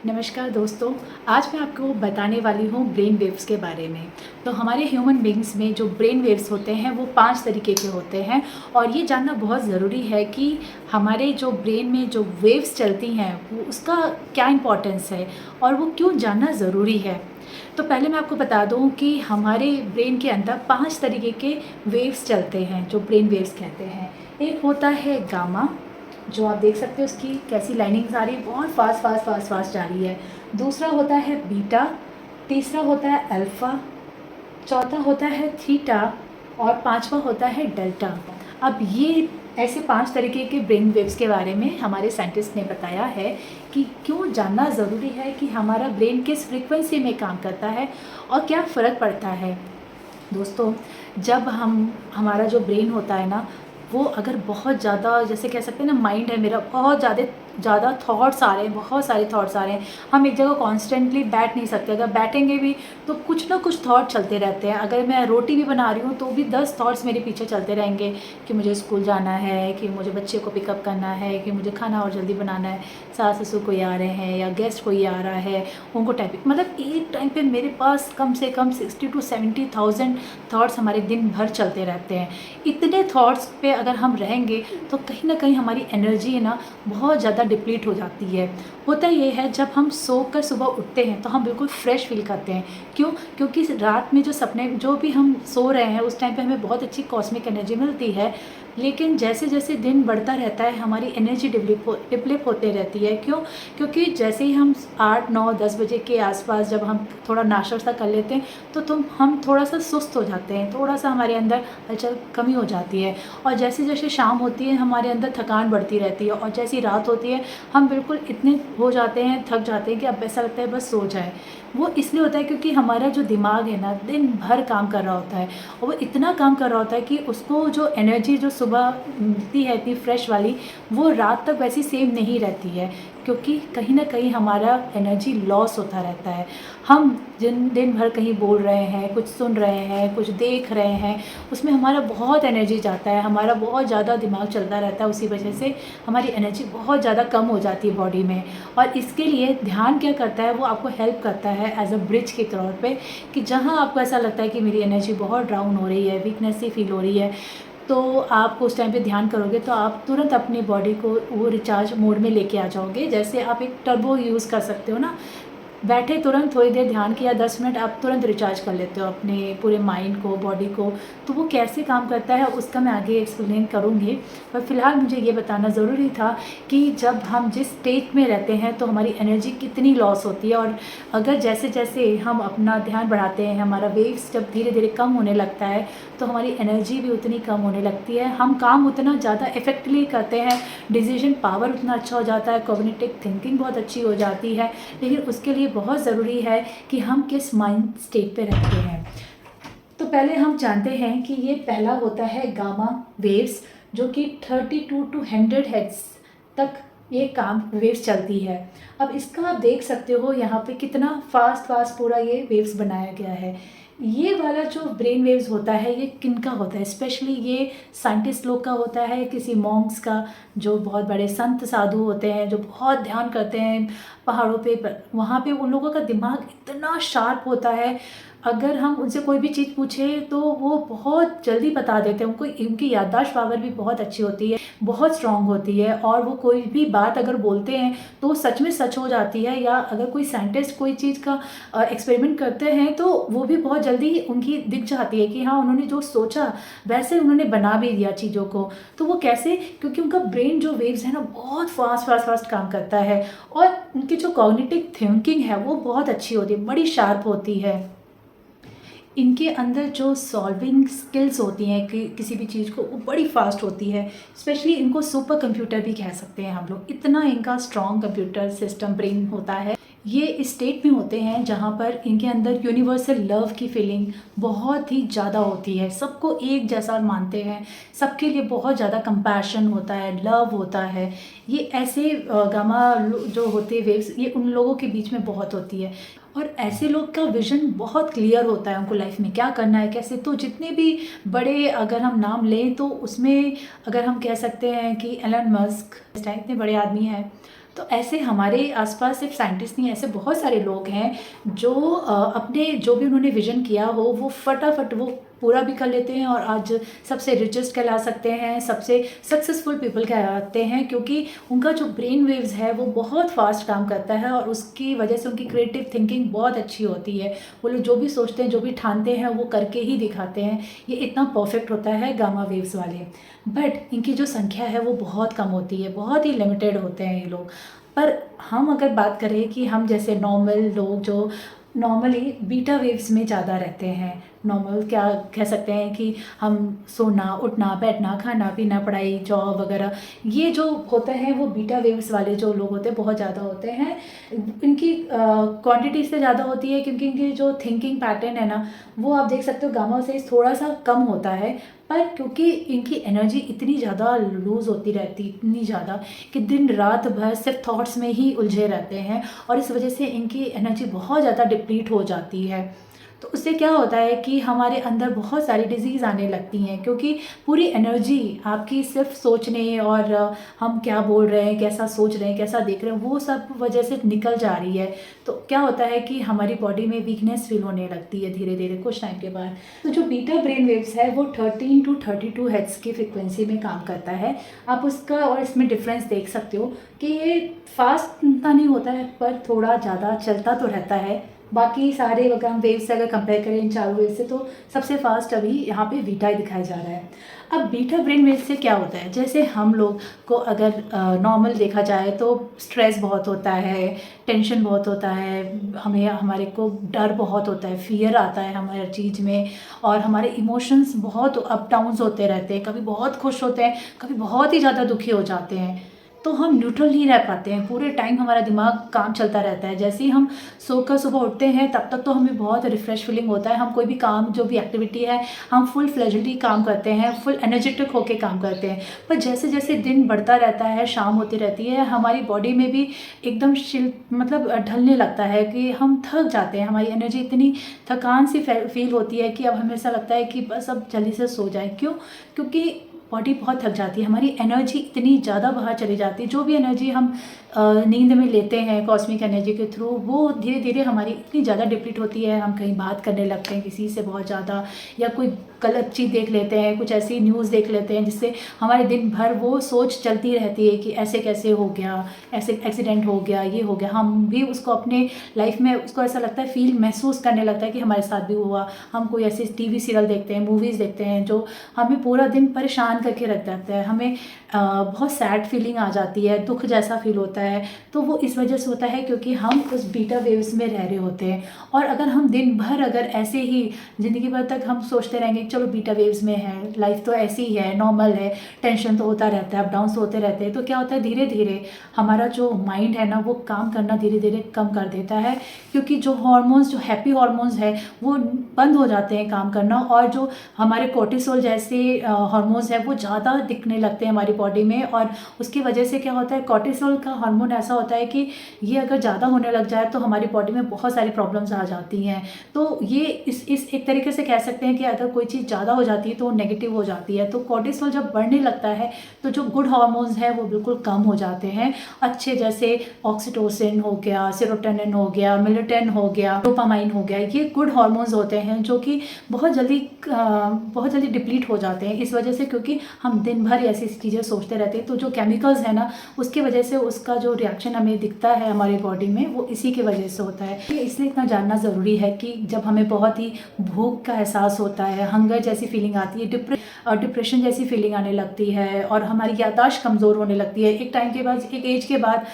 नमस्कार दोस्तों, आज मैं आपको बताने वाली हूँ ब्रेन वेव्स के बारे में। तो हमारे ह्यूमन बीइंग्स में जो ब्रेन वेव्स होते हैं वो 5 तरीके के होते हैं और ये जानना बहुत ज़रूरी है कि हमारे जो ब्रेन में जो वेव्स चलती हैं वो उसका क्या इम्पोर्टेंस है और वो क्यों जानना ज़रूरी है। तो पहले मैं आपको बता दूँ कि हमारे ब्रेन के अंदर 5 तरीके के वेव्स चलते हैं जो ब्रेन वेव्स कहते हैं। एक होता है गामा, जो आप देख सकते हो उसकी कैसी लाइनिंग्स आ रही है, बहुत फास्ट जा रही है। दूसरा होता है बीटा, तीसरा होता है अल्फ़ा, चौथा होता है थीटा और पांचवा होता है डेल्टा। अब ये ऐसे 5 तरीके के ब्रेन वेव्स के बारे में हमारे साइंटिस्ट ने बताया है कि क्यों जानना ज़रूरी है कि हमारा ब्रेन किस फ्रीक्वेंसी में काम करता है और क्या फ़र्क पड़ता है। दोस्तों, जब हमारा जो ब्रेन होता है ना, वो अगर बहुत ज़्यादा, जैसे कह सकते हैं ना, माइंड है मेरा, बहुत ज़्यादा थॉट्स आ रहे हैं, बहुत सारे थॉट्स आ रहे हैं। हम एक जगह कॉन्स्टेंटली बैठ नहीं सकते, अगर बैठेंगे भी तो कुछ ना कुछ थॉट चलते रहते हैं। अगर मैं रोटी भी बना रही हूँ तो भी 10 थॉट्स मेरे पीछे चलते रहेंगे कि मुझे स्कूल जाना है, कि मुझे बच्चे को पिकअप करना है, कि मुझे खाना और जल्दी बनाना है, सास ससुर कोई आ रहे हैं या गेस्ट कोई आ रहा है, उनको टाइपिंग, मतलब एक टाइम पे मेरे पास कम से कम 60 to 70,000 थॉट्स हमारे दिन भर चलते रहते हैं। इतने थॉट्स पे अगर हम रहेंगे तो कहीं ना कहीं हमारी एनर्जी है ना, बहुत ज़्यादा डिप्लीट हो जाती है। होता ये है, जब हम सोकर सुबह उठते हैं तो हम बिल्कुल फ्रेश फील करते हैं। क्यों? क्योंकि रात में जो सपने, जो भी हम सो रहे हैं उस टाइम पे हमें बहुत अच्छी कॉस्मिक एनर्जी मिलती है, लेकिन जैसे जैसे दिन बढ़ता रहता है हमारी एनर्जी डिप्लीट होते रहती है। क्यों? क्योंकि जैसे ही हम 8 9 10 बजे के आसपास जब हम थोड़ा नाश्ता वाश्ता कर लेते हैं तो हम थोड़ा सा सुस्त हो जाते हैं, थोड़ा सा हमारे अंदर हलचल कमी हो जाती है। और जैसे जैसे शाम होती है हमारे अंदर थकान बढ़ती रहती है और जैसी रात होती है हम बिल्कुल इतने हो जाते हैं, थक जाते हैं कि अब ऐसा लगता है बस सो जाए। वो इसलिए होता है क्योंकि हमारा जो दिमाग है ना, दिन भर काम कर रहा होता है और वो इतना काम कर रहा होता है कि उसको जो एनर्जी जो सुबह मिलती है इतनी फ्रेश वाली, वो रात तक वैसी सेम नहीं रहती है, क्योंकि कहीं ना कहीं हमारा एनर्जी लॉस होता रहता है। हम दिन भर कहीं बोल रहे हैं, कुछ सुन रहे हैं, कुछ देख रहे हैं, उसमें हमारा बहुत एनर्जी जाता है, हमारा बहुत ज़्यादा दिमाग चलता रहता है, उसी वजह से हमारी एनर्जी बहुत ज़्यादा कम हो जाती है बॉडी में। और इसके लिए ध्यान क्या करता है, वो आपको हेल्प करता है एज अ ब्रिज के तौर पे, कि जहाँ आपको ऐसा लगता है कि मेरी एनर्जी बहुत डाउन हो रही है, वीकनेस सी फील हो रही है, तो आप उस टाइम पे ध्यान करोगे तो आप तुरंत अपनी बॉडी को वो रिचार्ज मोड में लेके आ जाओगे। जैसे आप एक टर्बो यूज़ कर सकते हो ना, बैठे तुरंत थोड़ी देर ध्यान किया, 10 मिनट, आप तुरंत रिचार्ज कर लेते हो अपने पूरे माइंड को, बॉडी को। तो वो कैसे काम करता है उसका मैं आगे एक्सप्लेन करूँगी, पर फिलहाल मुझे ये बताना ज़रूरी था कि जब हम जिस स्टेट में रहते हैं तो हमारी एनर्जी कितनी लॉस होती है, और अगर जैसे जैसे हम अपना ध्यान बढ़ाते हैं, हमारा वेव्स जब धीरे धीरे कम होने लगता है तो हमारी एनर्जी भी उतनी कम होने लगती है, हम काम उतना ज़्यादा इफेक्टिवली करते हैं, डिसीजन पावर उतना अच्छा हो जाता है, कॉग्निटिव थिंकिंग बहुत अच्छी हो जाती है। लेकिन उसके लिए बहुत ज़रूरी है कि हम किस माइंड स्टेट पे रहते हैं। तो पहले हम जानते हैं कि ये पहला होता है गामा वेव्स, जो कि 32 to 100 हेड्स तक ये काम वेव्स चलती है। अब इसका आप देख सकते हो यहाँ पे कितना फास्ट पूरा ये वेव्स बनाया गया है। ये वाला जो ब्रेन वेव्स होता है ये किनका होता है, स्पेशली ये साइंटिस्ट लोग का होता है, किसी मॉन्क्स का, जो बहुत बड़े संत साधु होते हैं, जो बहुत ध्यान करते हैं पहाड़ों पे, वहाँ पे उन लोगों का दिमाग इतना शार्प होता है, अगर हम उनसे कोई भी चीज़ पूछे तो वो बहुत जल्दी बता देते हैं। उनकी याददाश्त पावर भी बहुत अच्छी होती है, बहुत स्ट्रांग होती है, और वो कोई भी बात अगर बोलते हैं तो सच में सच हो जाती है। या अगर कोई साइंटिस्ट कोई चीज़ का एक्सपेरिमेंट करते हैं तो वो भी बहुत जल्दी उनकी दिख जाती है कि हाँ, उन्होंने जो सोचा वैसे उन्होंने बना भी दिया चीज़ों को। तो वो कैसे? क्योंकि उनका ब्रेन जो वेव्स है ना, बहुत फास्ट काम करता है, और उनकी जो कॉग्निटिव थिंकिंग है वो बहुत अच्छी होती है, बड़ी शार्प होती है। इनके अंदर जो सॉल्विंग स्किल्स होती हैं कि किसी भी चीज़ को, वो बड़ी फास्ट होती है। स्पेशली इनको सुपर कंप्यूटर भी कह सकते हैं हम लोग, इतना इनका स्ट्रॉन्ग कंप्यूटर सिस्टम ब्रेन होता है। ये इस स्टेट में होते हैं जहाँ पर इनके अंदर यूनिवर्सल लव की फीलिंग बहुत ही ज़्यादा होती है, सबको एक जैसा मानते हैं, सबके लिए बहुत ज़्यादा कंपैशन होता है, लव होता है। ये ऐसे गामा जो होते वेव्स, ये उन लोगों के बीच में बहुत होती है, और ऐसे लोग का विजन बहुत क्लियर होता है, उनको लाइफ में क्या करना है, कैसे। तो जितने भी बड़े अगर हम नाम लें तो उसमें अगर हम कह सकते हैं कि एलन मस्क इतने बड़े आदमी हैं, तो ऐसे हमारे आसपास सिर्फ साइंटिस्ट नहीं, ऐसे बहुत सारे लोग हैं जो अपने जो भी उन्होंने विज़न किया हो वो फटाफट वो पूरा भी कर लेते हैं और आज सबसे रिचेस्ट कहला सकते हैं, सबसे सक्सेसफुल पीपल कहलाते हैं, क्योंकि उनका जो ब्रेन वेव्स है वो बहुत फास्ट काम करता है और उसकी वजह से उनकी क्रिएटिव थिंकिंग बहुत अच्छी होती है। वो लोग जो भी सोचते हैं, जो भी ठानते हैं, वो करके ही दिखाते हैं। ये इतना परफेक्ट होता है गामा वेव्स वाले। बट इनकी जो संख्या है वो बहुत कम होती है, बहुत ही लिमिटेड होते हैं ये लोग। पर हम अगर बात करें कि हम जैसे नॉर्मल लोग जो नॉर्मली बीटा वेव्स में ज़्यादा रहते हैं, नॉर्मल क्या कह सकते हैं कि हम सोना, उठना, बैठना, खाना पीना, पढ़ाई, जॉब वगैरह, ये जो होता है वो बीटा वेव्स वाले जो लोग होते हैं बहुत ज़्यादा होते हैं। इनकी क्वांटिटी इससे ज़्यादा होती है क्योंकि इनकी जो थिंकिंग पैटर्न है ना, वो आप देख सकते हो गामा से थोड़ा सा कम होता है। पर क्योंकि इनकी एनर्जी इतनी ज़्यादा लूज़ होती रहती, इतनी ज़्यादा कि दिन रात भर सिर्फ थॉट्स में ही उलझे रहते हैं और इस वजह से इनकी एनर्जी बहुत ज़्यादा डिप्लीट हो जाती है। तो उससे क्या होता है कि हमारे अंदर बहुत सारी डिजीज़ आने लगती हैं, क्योंकि पूरी एनर्जी आपकी सिर्फ सोचने और हम क्या बोल रहे हैं, कैसा सोच रहे हैं, कैसा देख रहे हैं, वो सब वजह से निकल जा रही है। तो क्या होता है कि हमारी बॉडी में वीकनेस फील होने लगती है धीरे धीरे कुछ टाइम के बाद। तो जो बीटा ब्रेन वेव्स है वो 13 to 32 हर्ट्ज की फ्रिक्वेंसी में काम करता है। आप उसका और इसमें डिफरेंस देख सकते हो कि ये फास्ट इतना नहीं होता है पर थोड़ा ज़्यादा चलता तो रहता है। बाकी सारे अगर हम वेव से अगर कंपेयर करें इन चारों वेव से, तो सबसे फास्ट अभी यहाँ पे बीटा ही दिखाया जा रहा है। अब बीटा ब्रेन वेव से क्या होता है, जैसे हम लोग को अगर नॉर्मल देखा जाए तो स्ट्रेस बहुत होता है, टेंशन बहुत होता है, हमारे को डर बहुत होता है, फियर आता है हमारे हर चीज़ में, और हमारे इमोशंस बहुत अप डाउन्स होते रहते हैं, कभी बहुत खुश होते हैं, कभी बहुत ही ज़्यादा दुखी हो जाते हैं। तो हम न्यूट्रल नहीं रह पाते हैं, पूरे टाइम हमारा दिमाग काम चलता रहता है। जैसे ही हम सोकर सुबह उठते हैं तब तक तो हमें बहुत रिफ़्रेश फीलिंग होता है, हम कोई भी काम जो भी एक्टिविटी है हम फुल फ्लेजेडली काम करते हैं, फुल एनर्जेटिक होकर काम करते हैं। पर जैसे जैसे दिन बढ़ता रहता है, शाम होती रहती है, हमारी बॉडी में भी एकदम मतलब ढलने लगता है कि हम थक जाते हैं, हमारी एनर्जी इतनी थकान सी फील होती है कि अब हमें ऐसा लगता है कि बस अब जल्दी से सो जाए। क्यों? क्योंकि बॉडी बहुत थक जाती है, हमारी एनर्जी इतनी ज़्यादा बाहर चली जाती है। जो भी एनर्जी हम नींद में लेते हैं कॉस्मिक एनर्जी के थ्रू, वो धीरे धीरे हमारी इतनी ज़्यादा डिप्लीट होती है, हम कहीं बात करने लगते हैं किसी से बहुत ज़्यादा, या कोई गलत चीज़ देख लेते हैं, कुछ ऐसी न्यूज़ देख लेते हैं जिससे हमारे दिन भर वो सोच चलती रहती है कि ऐसे कैसे हो गया, ऐसे एक्सीडेंट हो गया, ये हो गया। हम भी उसको अपने लाइफ में उसको ऐसा लगता है, फील महसूस करने लगता है कि हमारे साथ भी हुआ। हम कोई ऐसे टीवी सीरियल देखते हैं, मूवीज़ देखते हैं जो हमें पूरा दिन परेशान करके रख देता है, हमें बहुत सैड फीलिंग आ जाती है, दुख जैसा फील होता है। तो वो इस वजह से होता है क्योंकि हम उस बीटा वेव्स में रह रहे होते हैं। और अगर हम दिन भर अगर ऐसे ही ज़िंदगी भर तक हम सोचते रहेंगे चलो बीटा वेव्स में है, लाइफ तो ऐसी ही है, नॉर्मल है, टेंशन तो होता रहता है, अप डाउन होते रहते हैं, तो क्या होता है धीरे धीरे हमारा जो माइंड है ना वो काम करना धीरे धीरे कम कर देता है। क्योंकि जो हार्मोन्स, जो हैप्पी हार्मोन्स है वो बंद हो जाते हैं काम करना, और जो हमारे कोर्टिसोल जैसे हार्मोन्स है वो ज़्यादा दिखने लगते हैं हमारी बॉडी में। और उसकी वजह से क्या होता है, कोर्टिसोल का हार्मोन ऐसा होता है कि ये अगर ज़्यादा होने लग जाए तो हमारी बॉडी में बहुत सारी प्रॉब्लम्स आ जाती हैं। तो ये इस एक तरीके से कह सकते हैं कि अगर कोई चीज़ ज़्यादा हो जाती है तो वो नेगेटिव हो जाती है। तो कोर्टिसोल जब बढ़ने लगता है तो जो गुड हार्मोन्स हैं वो बिल्कुल कम हो जाते हैं, अच्छे, जैसे ऑक्सीटोसिन हो गया, सेरोटोनिन हो गया, मेलेटोनिन हो गया, डोपामाइन हो गया, ये गुड हार्मोन्स होते हैं जो कि बहुत जल्दी डिप्लीट हो जाते हैं इस वजह से, क्योंकि हम दिन भर ऐसी चीज़ें सोचते रहते हैं। तो जो केमिकल्स है ना उसकी वजह से उसका जो रिएक्शन हमें दिखता है हमारी बॉडी में वो इसी की वजह से होता है। ये इसलिए इतना जानना ज़रूरी है कि जब हमें बहुत ही भूख का एहसास होता है, हंगर जैसी फीलिंग आती है, डिप्रेशन जैसी फीलिंग आने लगती है, और हमारी याददाश्त कमज़ोर होने लगती है एक टाइम के बाद, एक एज के बाद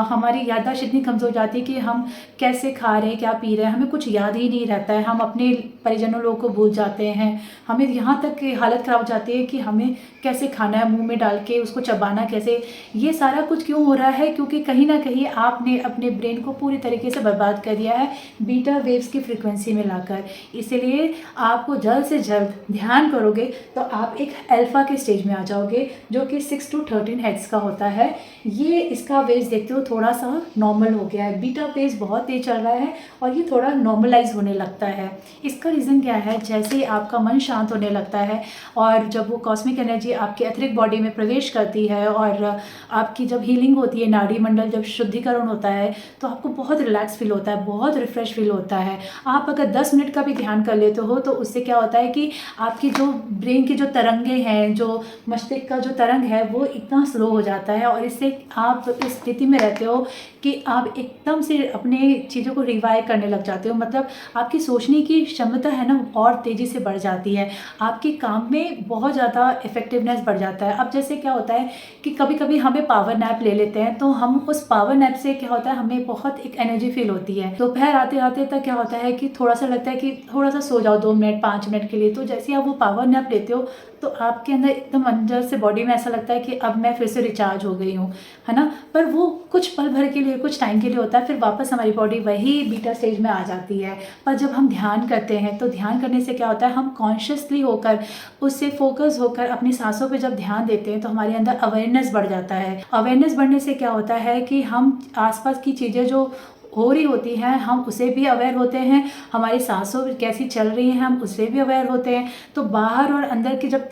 हमारी याददाश्त इतनी कमज़ोर जाती है कि हम कैसे खा रहे हैं, क्या पी रहे हैं, हमें कुछ याद ही नहीं रहता है, हम अपने परिजनों लोगों को भूल जाते हैं। हमें यहाँ तक की हालत ख़राब हो जाती है कि हमें कैसे खाना है, मुंह में डाल के उसको चबाना कैसे, ये सारा कुछ क्यों हो रहा है? क्योंकि कहीं ना कहीं आपने अपने ब्रेन को पूरी तरीके से बर्बाद कर दिया है बीटा वेव्स की फ्रीक्वेंसी में लाकर। इसलिए आपको जल्द से जल्द ध्यान करोगे तो आप एक अल्फ़ा के स्टेज में आ जाओगे जो कि 6 to 13 हर्ट्ज़ का होता है। ये इसका वेव्स देखते हो थोड़ा सा नॉर्मल हो गया है। बीटा वेव्स बहुत तेज चल रहा है और ये थोड़ा नॉर्मलाइज होने लगता है। इसका रीज़न क्या है, जैसे आपका मन शांत होने लगता है और जब वो कॉस्मिक एनर्जी आपके एथरिक बॉडी में प्रवेश करती है और आपकी जब हीलिंग होती है, नाड़ी मंडल जब शुद्धिकरण होता है, तो आपको बहुत रिलैक्स फील होता है, बहुत रिफ्रेश फील होता है। आप अगर 10 मिनट का भी ध्यान कर लेते हो तो उससे क्या होता है कि आपकी जो ब्रेन की जो तरंगे हैं, जो मस्तिष्क का जो तरंग है, वो इतना स्लो हो जाता है और इससे आप इस स्थिति में रहते हो कि आप एकदम से अपने चीज़ों को रिवाइव करने लग जाते हो। मतलब आपकी सोचने की क्षमता है ना और तेज़ी से बढ़ जाती है, आपके काम में बहुत ज़्यादा इफेक्टिवनेस बढ़ जाता है। अब जैसे क्या होता है कि कभी कभी हमें पावर नैप ले लेते हैं, तो हम उस पावर नैप से क्या होता है, हमें बहुत एक एनर्जी फील होती है। दोपहर आते आते तक क्या होता है कि थोड़ा सा लगता है कि थोड़ा सा सो जाओ 2 मिनट 5 मिनट के लिए। तो जैसे आप वो पावर नैप लेते हो तो आपके अंदर एकदम अंदर से बॉडी में ऐसा लगता है कि अब मैं फिर से रिचार्ज हो गई हूँ, है ना। पर वो कुछ पल भर के लिए, कुछ टाइम के लिए होता है, फिर वापस हमारी बॉडी वही बीटा स्टेज में आ जाती है। पर जब हम ध्यान करते हैं तो ध्यान करने से क्या होता है, हम कॉन्शियसली होकर उससे फोकस होकर अपनी सांसों पे जब ध्यान देते हैं तो हमारे अंदर अवेयरनेस बढ़ जाता है। अवेयरनेस बढ़ने से क्या होता है कि हम आसपास की चीज़ें जो हो रही होती हैं हम उसे भी अवेयर होते हैं, हमारी सांसों कैसी चल रही हैं हम उससे भी अवेयर होते हैं। तो बाहर और अंदर की जब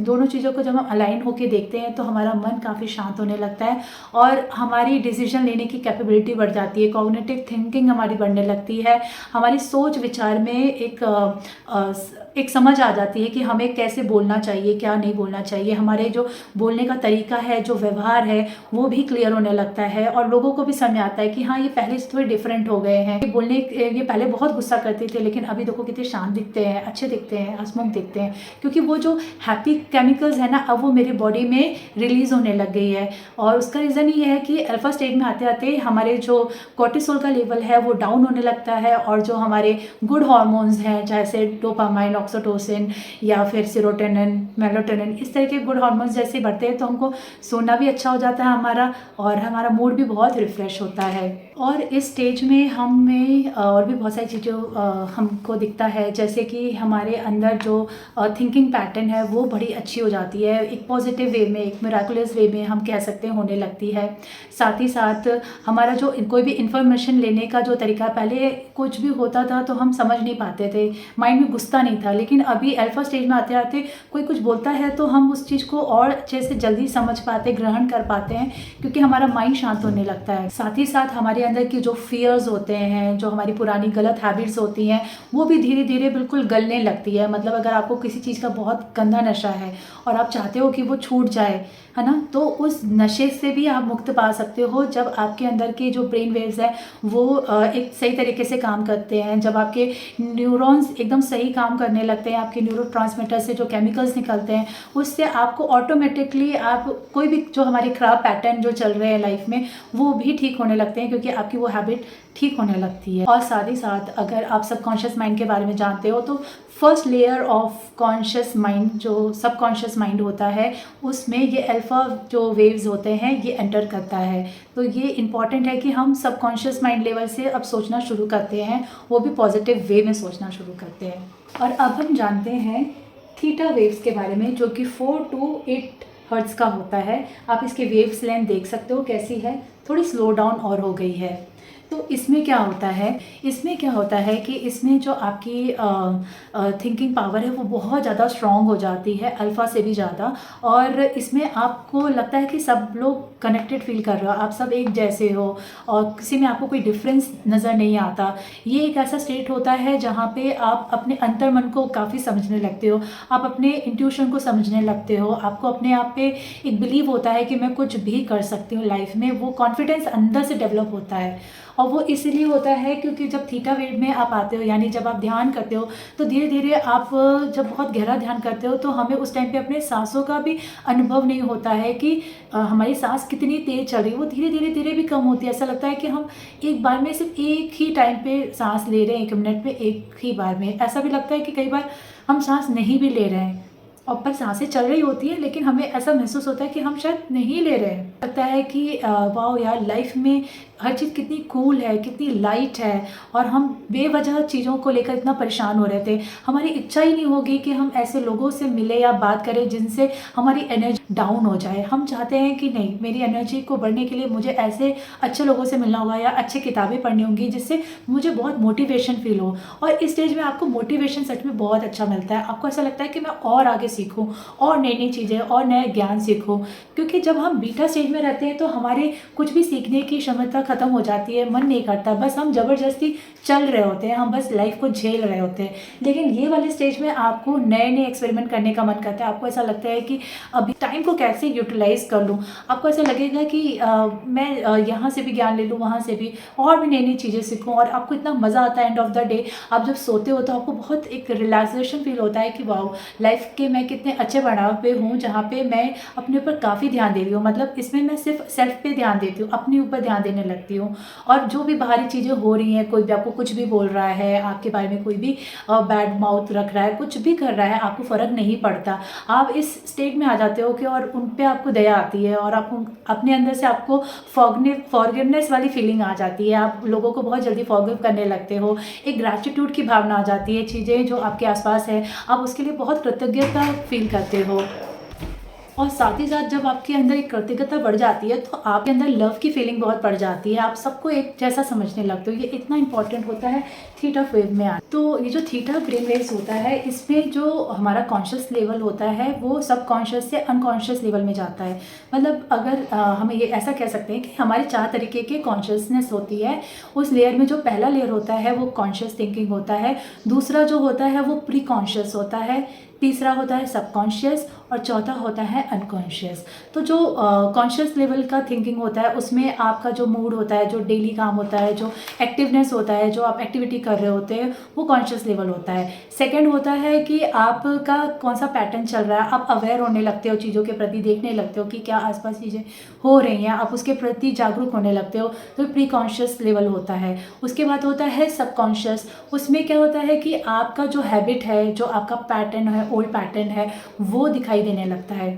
दोनों चीज़ों को जब हम अलाइन होकर देखते हैं तो हमारा मन काफ़ी शांत होने लगता है और हमारी डिसीजन लेने की कैपेबिलिटी बढ़ जाती है, कॉग्निटिव थिंकिंग हमारी बढ़ने लगती है, हमारी सोच विचार में एक समझ आ जाती है कि हमें कैसे बोलना चाहिए, क्या नहीं बोलना चाहिए। हमारे जो बोलने का तरीका है, जो व्यवहार है, वो भी क्लियर होने लगता है और लोगों को भी समझ आता है कि हाँ ये पहले से थोड़े डिफरेंट हो गए हैं। ये पहले बहुत गुस्सा करते थे लेकिन अभी देखो कितने शांत दिखते हैं, अच्छे दिखते हैं, हंसमुख दिखते हैं, क्योंकि वो जो हैप्पी केमिकल्स है ना अब वो मेरी बॉडी में रिलीज होने लग गई है। और उसका रीज़न ये है कि अल्फा स्टेज में आते आते हमारे जो कोर्टिसोल का लेवल है वो डाउन होने लगता है और जो हमारे गुड हार्मोन्स हैं जैसे डोपामाइन, ऑक्सीटोसिन या फिर सेरोटोनिन, मेलाटोनिन, इस तरह के गुड हार्मोन्स जैसे बढ़ते हैं तो हमको सोना भी अच्छा हो जाता है हमारा और हमारा मूड भी बहुत रिफ्रेश होता है। और इस स्टेज में हमें और भी बहुत सारी चीज़ें हमको दिखता है, जैसे कि हमारे अंदर जो थिंकिंग पैटर्न है वो बड़ी अच्छी हो जाती है, एक पॉजिटिव वे में, एक मिराकुलस वे में हम कह सकते हैं होने लगती है। साथ ही साथ हमारा जो कोई भी इंफॉर्मेशन लेने का जो तरीका, पहले कुछ भी होता था तो हम समझ नहीं पाते थे, माइंड में घुसता नहीं था, लेकिन अभी अल्फा स्टेज में आते आते कोई कुछ बोलता है तो हम उस चीज़ को और अच्छे से जल्दी समझ पाते, ग्रहण कर पाते हैं, क्योंकि हमारा माइंड शांत होने लगता है। साथ ही साथ हमारे अंदर की जो फियर्स होते हैं, जो हमारी पुरानी गलत हैबिट्स होती हैं, वो भी धीरे धीरे बिल्कुल गलने लगती है। मतलब अगर आपको किसी चीज़ का बहुत गंदा नशा है और आप चाहते हो कि वो छूट जाए, है ना, तो उस नशे से भी आप मुक्त पा सकते हो जब आपके अंदर के जो ब्रेन वेव्स है वो एक सही तरीके से काम करते हैं, जब आपके न्यूरॉन्स एकदम सही काम करने लगते हैं, आपके न्यूरोट्रांसमीटर से जो केमिकल्स निकलते हैं उससे आपको ऑटोमेटिकली आप कोई भी जो हमारे खराब पैटर्न जो चल रहे हैं लाइफ में वो भी ठीक होने लगते हैं, क्योंकि आपकी वो हैबिट ठीक होने लगती है। और साथ ही साथ अगर आप सबकॉन्शियस माइंड के बारे में जानते हो तो first layer of conscious mind, जो सबकॉन्शियस माइंड होता है, उसमें ये अल्फा जो वेव्स होते हैं ये एंटर करता है। तो ये इम्पॉर्टेंट है कि हम सबकॉन्शियस माइंड लेवल से अब सोचना शुरू करते हैं, वो भी पॉजिटिव वे में सोचना शुरू करते हैं। और अब हम जानते हैं थीटा वेव्स के बारे में, जो कि 4 to 8 हर्ट्ज़ का होता है। आप इसके वेव्स लेंथ देख सकते हो कैसी है, थोड़ी स्लो डाउन और हो गई है। तो इसमें क्या होता है कि इसमें जो आपकी थिंकिंग पावर है वो बहुत ज़्यादा स्ट्रॉन्ग हो जाती है, अल्फ़ा से भी ज़्यादा। और इसमें आपको लगता है कि सब लोग कनेक्टेड फील कर रहे हो, आप सब एक जैसे हो और किसी में आपको कोई डिफरेंस नज़र नहीं आता। ये एक ऐसा स्टेट होता है जहाँ पे आप अपने अंतर्मन को काफ़ी समझने लगते हो, आप अपने इंट्यूशन को समझने लगते हो, आपको अपने आप पे एक बिलीव होता है कि मैं कुछ भी कर सकती हूँ लाइफ में। वो कॉन्फिडेंस अंदर से डेवलप होता है और वो इसलिए होता है क्योंकि जब थीटा वेव में आप आते हो, यानी जब आप ध्यान करते हो, तो धीरे धीरे आप जब बहुत गहरा ध्यान करते हो तो हमें उस टाइम पे अपने सांसों का भी अनुभव नहीं होता है कि हमारी सांस कितनी तेज़ चल रही है, वो धीरे धीरे भी कम होती है। ऐसा लगता है कि हम एक बार में सिर्फ एक ही टाइम पे सांस ले रहे हैं, 1 मिनट में एक ही बार में। ऐसा भी लगता है कि कई बार हम सांस नहीं भी ले रहे हैं, और पर सांसें चल रही होती है, लेकिन हमें ऐसा महसूस होता है कि हम शायद नहीं ले रहे हैं। लगता है कि वाओ यार, लाइफ में हर चीज़ कितनी कूल है, कितनी लाइट है, और हम बेवजह चीज़ों को लेकर इतना परेशान हो रहे थे। हमारी इच्छा ही नहीं होगी कि हम ऐसे लोगों से मिले या बात करें जिनसे हमारी एनर्जी डाउन हो जाए। हम चाहते हैं कि नहीं, मेरी एनर्जी को बढ़ने के लिए मुझे ऐसे अच्छे लोगों से मिलना होगा या अच्छी किताबें पढ़नी होंगी जिससे मुझे बहुत मोटिवेशन फील हो। और इस स्टेज में आपको मोटिवेशन सच में बहुत अच्छा मिलता है। आपको ऐसा लगता है कि मैं और आगे सीखूं और नई नई चीज़ें और नए ज्ञान सीखूं, क्योंकि जब हम बीटा स्टेज में रहते हैं तो हमारे कुछ भी सीखने की क्षमता ख़त्म हो जाती है, मन नहीं करता, बस हम ज़बरदस्ती चल रहे होते हैं, हम बस लाइफ को झेल रहे होते हैं। लेकिन ये वाले स्टेज में आपको नए नए एक्सपेरिमेंट करने का मन करता है। आपको ऐसा लगता है कि अभी टाइम को कैसे यूटिलाइज़ कर लूँ। आपको ऐसा लगेगा कि मैं यहाँ से भी ज्ञान ले लूँ, वहाँ से भी, और भी नई नई चीज़ें सीखूँ। और आपको इतना मज़ा आता है एंड ऑफ द डे, आप जब सोते हो तो आपको बहुत एक रिलैक्सेशन फील होता है कि वाओ, लाइफ के मैं कितने अच्छे पड़ाव पे हूँ जहाँ पे मैं अपने ऊपर काफ़ी ध्यान दे रही हूँ। मतलब इसमें मैं सिर्फ सेल्फ पे ध्यान देती हूँ, अपने ऊपर ध्यान देने लगती हूँ। और जो भी बाहरी चीज़ें हो रही हैं, कोई भी आपको कुछ भी बोल रहा है, आपके बारे में कोई भी बैड माउथ रख रहा है, कुछ भी कर रहा है, आपको फ़र्क नहीं पड़ता। आप इस स्टेट में आ जाते हो कि और उन पे आपको दया आती है, और आप अपने अंदर से आपको फॉरगिवनेस वाली फीलिंग आ जाती है। आप लोगों को बहुत जल्दी फॉरगिव करने लगते हो, एक ग्रैटिट्यूड की भावना आ जाती है। चीज़ें जो आपके आसपास है, आप उसके लिए बहुत कृतज्ञता फील करते हो। और साथ ही साथ जब आपके अंदर एक कृतज्ञता बढ़ जाती है तो आपके अंदर लव की फीलिंग बहुत बढ़ जाती है। आप सबको एक जैसा समझने लगते हो। ये इतना इंपॉर्टेंट होता है थीटा वेव में आना। तो ये जो थीटा ब्रेन वेव्स होता है, इसमें जो हमारा कॉन्शियस लेवल होता है वो सबकॉन्शियस से अनकॉन्शियस लेवल में जाता है। मतलब अगर हमें ये ऐसा कह सकते हैं कि हमारे 4 तरीके के कॉन्शियसनेस होती है। उस लेयर में जो पहला लेयर होता है वो कॉन्शियस थिंकिंग होता है, दूसरा जो होता है वो प्री कॉन्शियस होता है, तीसरा होता है सबकॉन्शियस, और चौथा होता है अनकॉन्शियस। तो जो कॉन्शियस लेवल का थिंकिंग होता है उसमें आपका जो मूड होता है, जो डेली काम होता है, जो एक्टिवनेस होता है, जो आप एक्टिविटी कर रहे होते हैं, वो कॉन्शियस लेवल होता है। सेकंड होता है कि आपका कौन सा पैटर्न चल रहा है, आप अवेयर होने लगते हो, चीज़ों के प्रति देखने लगते हो कि क्या आसपास चीज़ें हो रही हैं, आप उसके प्रति जागरूक होने लगते हो, तो प्री कॉन्शियस लेवल होता है। उसके बाद होता है सबकॉन्शियस। उसमें क्या होता है कि आपका जो हैबिट है, जो आपका पैटर्न है, ओल्ड पैटर्न है, वो दिखाई देने लगता है।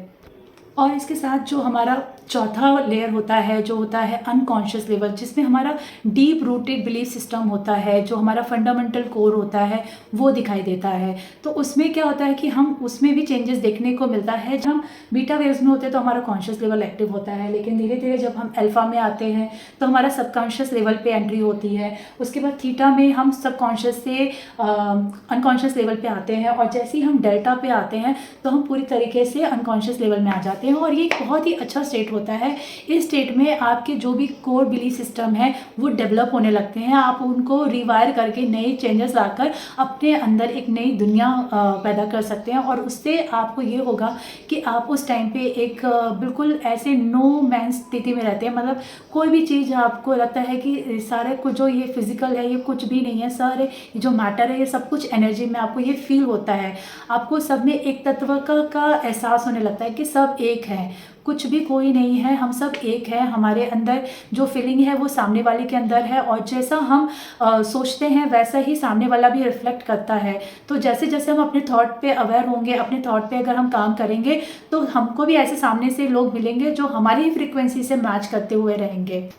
और इसके साथ जो हमारा चौथा लेयर होता है, जो होता है अनकॉन्शियस लेवल, जिसमें हमारा डीप रूटेड बिलीफ सिस्टम होता है, जो हमारा फंडामेंटल कोर होता है, वो दिखाई देता है। तो उसमें क्या होता है कि हम उसमें भी चेंजेस देखने को मिलता है। जब हम बीटा वेव्स में होते हैं तो हमारा कॉन्शियस लेवल एक्टिव होता है, लेकिन धीरे धीरे जब हम अल्फा में आते हैं तो हमारा सबकॉन्शियस लेवल पे एंट्री होती है। उसके बाद थीटा में हम सबकॉन्शियस से अनकॉन्शियस लेवल पे आते हैं, और जैसे ही हम डेल्टा पे आते हैं तो हम पूरी तरीके से अनकॉन्शियस लेवल में आ जाते हैं। और ये एक बहुत ही अच्छा स्टेट होता है। इस स्टेट में आपके जो भी कोर बिलीफ सिस्टम है वो डेवलप होने लगते हैं। आप उनको रिवायर करके नए चेंजेस लाकर अपने अंदर एक नई दुनिया पैदा कर सकते हैं। और उससे आपको ये होगा कि आप उस टाइम पे एक बिल्कुल ऐसे नो मैन स्थिति में रहते हैं। मतलब कोई भी चीज़ आपको लगता है कि सारे कुछ जो ये फिजिकल है ये कुछ भी नहीं है, सारे जो मैटर है ये सब कुछ एनर्जी में, आपको ये फील होता है। आपको सब में एक तत्व का एहसास होने लगता है कि सब एक है, कुछ भी कोई नहीं है, हम सब एक है। हमारे अंदर जो फीलिंग है वो सामने वाले के अंदर है, और जैसा हम सोचते हैं वैसा ही सामने वाला भी रिफ्लेक्ट करता है। तो जैसे जैसे हम अपने थॉट पे अवेयर होंगे, अपने थॉट पे अगर हम काम करेंगे तो हमको भी ऐसे सामने से लोग मिलेंगे जो हमारी ही फ्रीक्वेंसी से मैच करते हुए रहेंगे।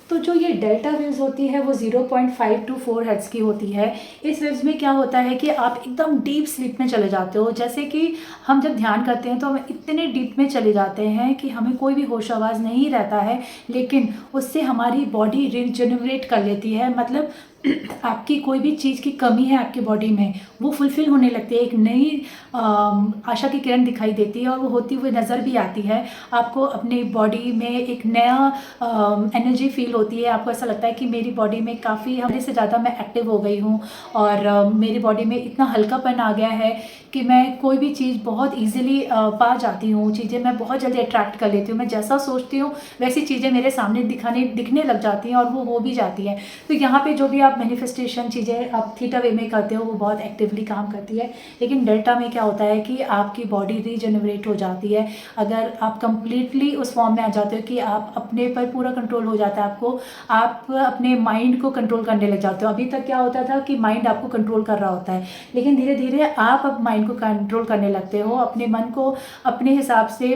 तो जो ये डेल्टा वेव्स होती है वो 0.5 to 4 हर्ट्ज़ की होती है। इस वेव्स में क्या होता है कि आप एकदम डीप स्लीप में चले जाते हो। जैसे कि हम जब ध्यान करते हैं तो हम इतने डीप में चले जाते हैं कि हमें कोई भी होश आवाज़ नहीं रहता है, लेकिन उससे हमारी बॉडी रिजनरेट कर लेती है। मतलब आपकी कोई भी चीज़ की कमी है आपकी बॉडी में, वो फुलफ़िल होने लगती है। एक नई आशा की किरण दिखाई देती है, और वो होती हुई नज़र भी आती है। आपको अपनी बॉडी में एक नया एनर्जी फील होती है। आपको ऐसा लगता है कि मेरी बॉडी में काफ़ी हद से ज़्यादा मैं एक्टिव हो गई हूँ, और मेरी बॉडी में इतना हल्कापन आ गया है कि मैं कोई भी चीज़ बहुत ईजिली पा जाती हूँ। चीज़ें मैं बहुत जल्दी अट्रैक्ट कर लेती हूँ। मैं जैसा सोचती हूँ वैसी चीज़ें मेरे सामने दिखने लग जाती हैं, और वो हो भी जाती हैं। तो यहाँ पे जो भी आप मैनिफेस्टेशन चीज़ें आप थीटा वे में करते हो वो बहुत एक्टिवली काम करती है। लेकिन डेल्टा में क्या होता है कि आपकी बॉडी रीजनरेट हो जाती है। अगर आप कंप्लीटली उस फॉर्म में आ जाते हो कि आप अपने पर पूरा कंट्रोल हो जाता है आपको, आप अपने माइंड को कंट्रोल करने लग जाते हो। अभी तक क्या होता था कि माइंड आपको कंट्रोल कर रहा होता है, लेकिन धीरे धीरे आप अब माइंड माइंड को कंट्रोल करने लगते हो, अपने मन को अपने हिसाब से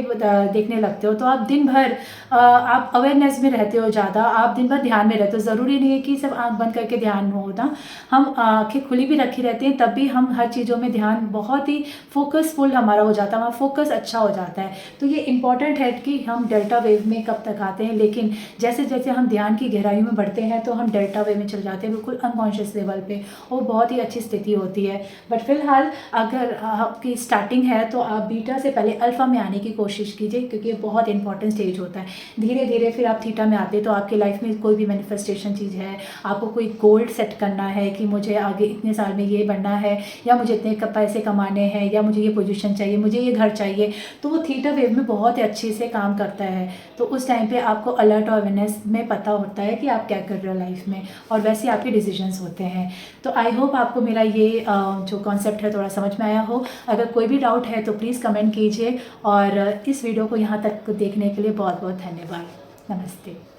देखने लगते हो, तो आप दिन भर आप अवेयरनेस में रहते हो ज़्यादा, आप दिन भर ध्यान में रहते हो। ज़रूरी नहीं है कि सब आँख बंद करके ध्यान होता, हम आँखें खुली भी रखी रहती हैं, तब भी हम हर चीज़ों में ध्यान बहुत ही फोकसफुल हमारा हो जाता है, हमारा फोकस अच्छा हो जाता है। तो ये इंपॉर्टेंट है कि हम डेल्टा वेव में कब तक आते हैं, लेकिन जैसे जैसे हम ध्यान की गहराई में बढ़ते हैं तो हम डेल्टा वेव में चले जाते हैं, बिल्कुल अनकॉन्शियस लेवल पे, और बहुत ही अच्छी स्थिति होती है। बट फिलहाल अगर आपकी स्टार्टिंग है तो आप बीटा से पहले अल्फ़ा में आने की कोशिश कीजिए, क्योंकि ये बहुत इंपॉर्टेंट स्टेज होता है। धीरे धीरे फिर आप थीटा में आते हैं, तो आपकी लाइफ में कोई भी मैनिफेस्टेशन चीज़ है, आपको कोई गोल सेट करना है कि मुझे आगे इतने साल में ये बनना है, या मुझे इतने पैसे कमाने हैं, या मुझे ये पोजीशन चाहिए, मुझे ये घर चाहिए, तो वो थीटा वेव में बहुत ही अच्छे से काम करता है। तो उस टाइम पे आपको अलर्ट और अवेयरनेस में पता होता है कि आप क्या कर रहे हो लाइफ में, और वैसे आपके डिसीजंस होते हैं। तो आई होप आपको मेरा ये जो कॉन्सेप्ट है थोड़ा समझ में आया हो। अगर कोई भी डाउट है तो प्लीज़ कमेंट कीजिए, और इस वीडियो को यहाँ तक देखने के लिए बहुत बहुत धन्यवाद। नमस्ते।